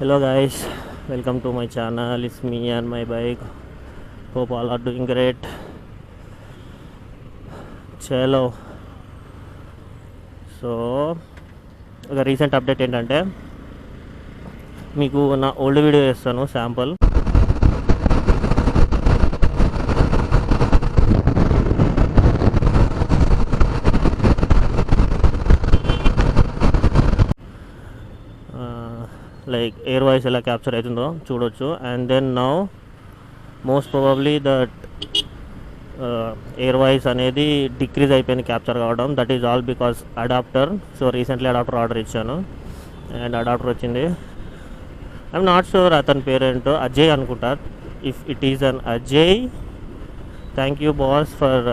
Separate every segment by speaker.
Speaker 1: Hello guys, welcome to my channel. It's me and my bike. Hope all are doing great. Chalo. So ఒక recent update ఏంటంటే మీకు నా old video చేస్తాను sample. Like air voice ఎలా capture అవుతుందో చూడొచ్చు. And then now most probably that air voice అనేది decrease అయిపోయింది క్యాప్చర్ కావడం. That is all because adapter. So recently adapter order ఇచ్చాను అండ్ అడాప్టర్ వచ్చింది. ఐఎమ్ నాట్ షూర్ అతని పేరేంటో, అజయ్ అనుకుంటా. If it is an Ajay, thank you boss for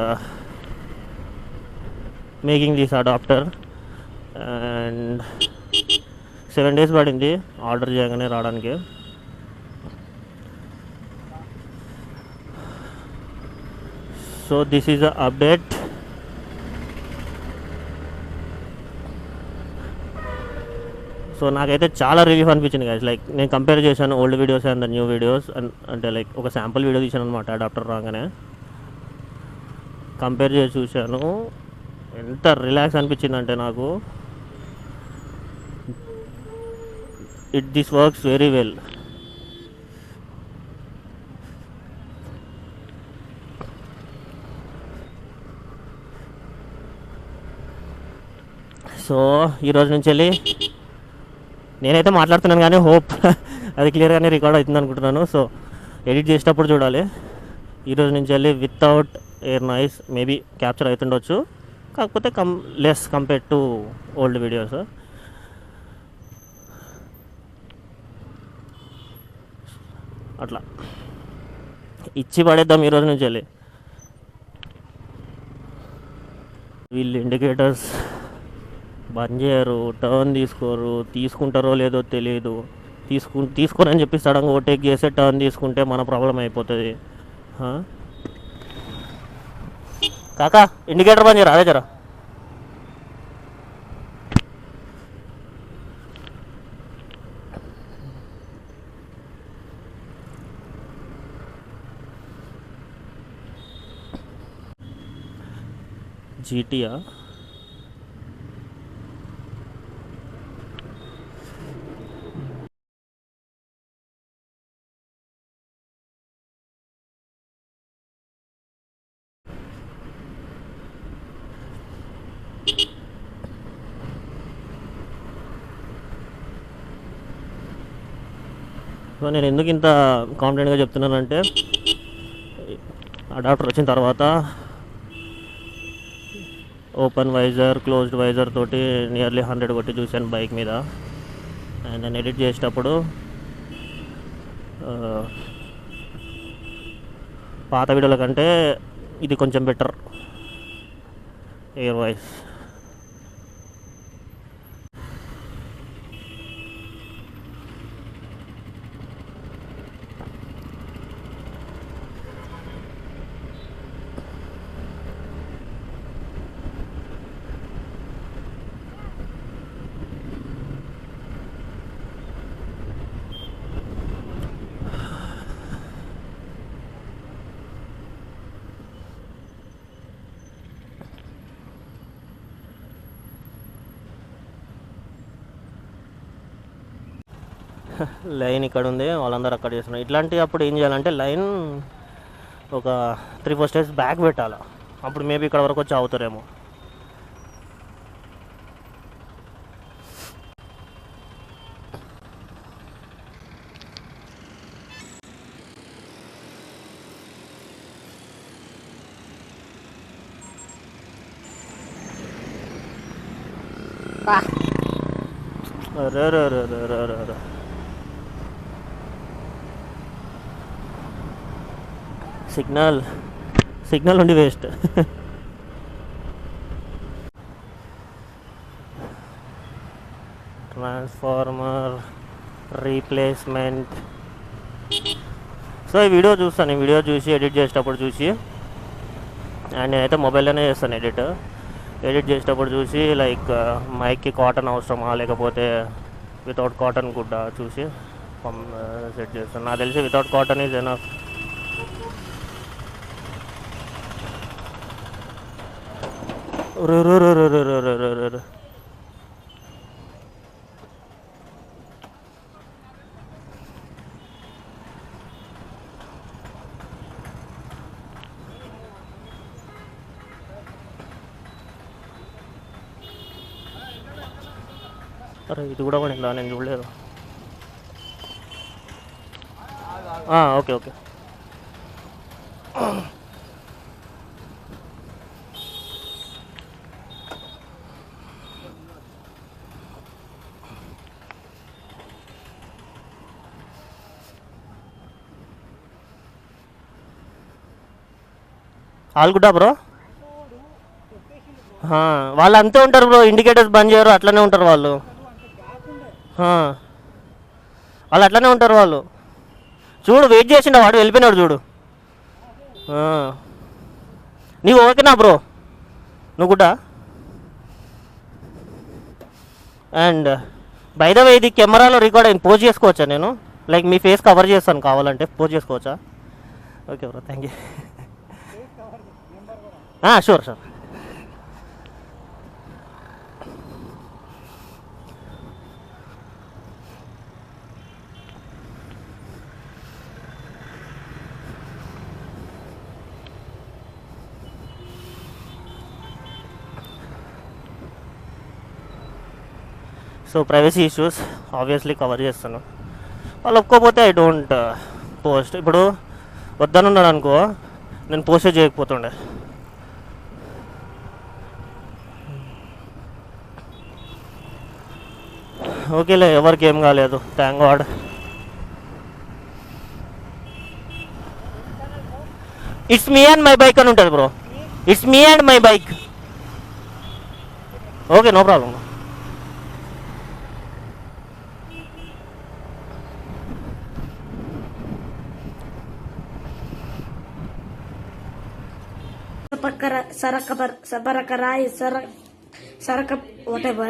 Speaker 1: making this adapter. And 7 days పడింది order చేయగానే రావడానికి. So this is a update. So నాకైతే చాలా రిలీఫ్ అనిపించింది గైస్. లైక్ నేను కంపేర్ చేశాను old videos and the new videos. అంటే లైక్ ఒక శాంపుల్ వీడియో తీశాను అనమాట అడాప్టర్ రాగానే. కంపేర్ చేసి చూశాను, ఎంత రిలాక్స్ అనిపించిందంటే నాకు. This works very well. So ఈరోజు నుంచి వెళ్ళి నేనైతే మాట్లాడుతున్నాను కానీ హోప్ అది క్లియర్గానే రికార్డ్ అవుతుంది అనుకుంటున్నాను. సో ఎడిట్ చేసేటప్పుడు చూడాలి. ఈరోజు నుంచి వెళ్ళి without air noise maybe capture అవుతుండొచ్చు, కాకపోతే less compare to old videos. అట్లా ఇచ్చి పడేద్దాం ఈరోజు నుంచి వెళ్ళి. వీళ్ళు ఇండికేటర్స్ బంద్ చేయరు, టర్న్ తీసుకోరు. తీసుకుంటారో లేదో తెలియదు. తీసుకోనని చెప్పి సడన్గా ఓవర్టేక్ చేస్తే టర్న్ తీసుకుంటే మన ప్రాబ్లం అయిపోతుంది. కాకా ఇండికేటర్ బంద్ చేయరా, అదే జరా. జీటీయా సో నేను ఎందుకు ఇంత కాన్ఫిడెంట్గా చెప్తున్నానంటే అడాప్టర్ వచ్చిన తర్వాత ఓపెన్ వైజర్, క్లోజ్డ్ వైజర్ తోటి నియర్లీ 100 కొట్టి చూశాను బైక్ మీద. అండ్ నేను ఎడిట్ చేసేటప్పుడు పాత వీడియోల కంటే ఇది కొంచెం బెటర్ ఎయిర్ వాయిస్. లైన్ ఇక్కడ ఉంది, వాళ్ళందరూ అక్కడ చేస్తున్నారు. ఇట్లాంటి అప్పుడు ఏం చేయాలంటే లైన్ ఒక 3-4 స్టెప్స్ బ్యాక్ పెట్టాలి. అప్పుడు మేబీ ఇక్కడ వరకు వచ్చి అవుతారేమో. సిగ్నల్ ఉండి వేస్ట్. Transformer replacement. సో ఈ వీడియో చూస్తాను, ఈ వీడియో చూసి ఎడిట్ చేసేటప్పుడు చూసి, అండ్ నేనైతే మొబైల్లోనే చేస్తాను ఎడిట్ చేసేటప్పుడు చూసి, లైక్ మైక్కి కాటన్ అవసరమా లేకపోతే వితౌట్ కాటన్ గుడ్డ చూసి సెట్ చేస్తాను. నాకు తెలిసి వితౌట్ కాటన్ ఈజ్ ఎనఫ్. అరే ఇది కూడా పడిందా, నేను చూడలేదు. Okay okay. ఆల్ గుడ్డా బ్రో? వాళ్ళు అంతే ఉంటారు బ్రో, ఇండికేటర్స్ బంద్ చేయరు, అట్లనే ఉంటారు వాళ్ళు. వాళ్ళు అట్లనే ఉంటారు వాళ్ళు. చూడు వెయిట్ చేసిండ వాడు, వెళ్ళిపోయినాడు చూడు. నీవు ఓకేనా బ్రో? నువ్వు కూడా. అండ్ బై ద వే ఇది కెమెరాలో రికార్డ్ అయింది, పోస్ట్ చేసుకోవచ్చా నేను? లైక్ మీ ఫేస్ కవర్ చేస్తాను కావాలంటే, పోస్ట్ చేసుకోవచ్చా? Okay bro, thank you. Sure sure. So privacy issues obviously cover చేస్తాను. వాళ్ళు ఒప్పుకోకపోతే ఐ డోంట్ పోస్ట్. ఇప్పుడు వద్దనున్నాడు అనుకో, నేను పోస్ట్ చేయకపోతుండే. ఓకేలే, ఎవరికి ఏం కాలేదు, thank god. It's me and my bike అని ఉంటుంది bro. It's me and my bike. Okay, no problem.
Speaker 2: Saraka, whatever.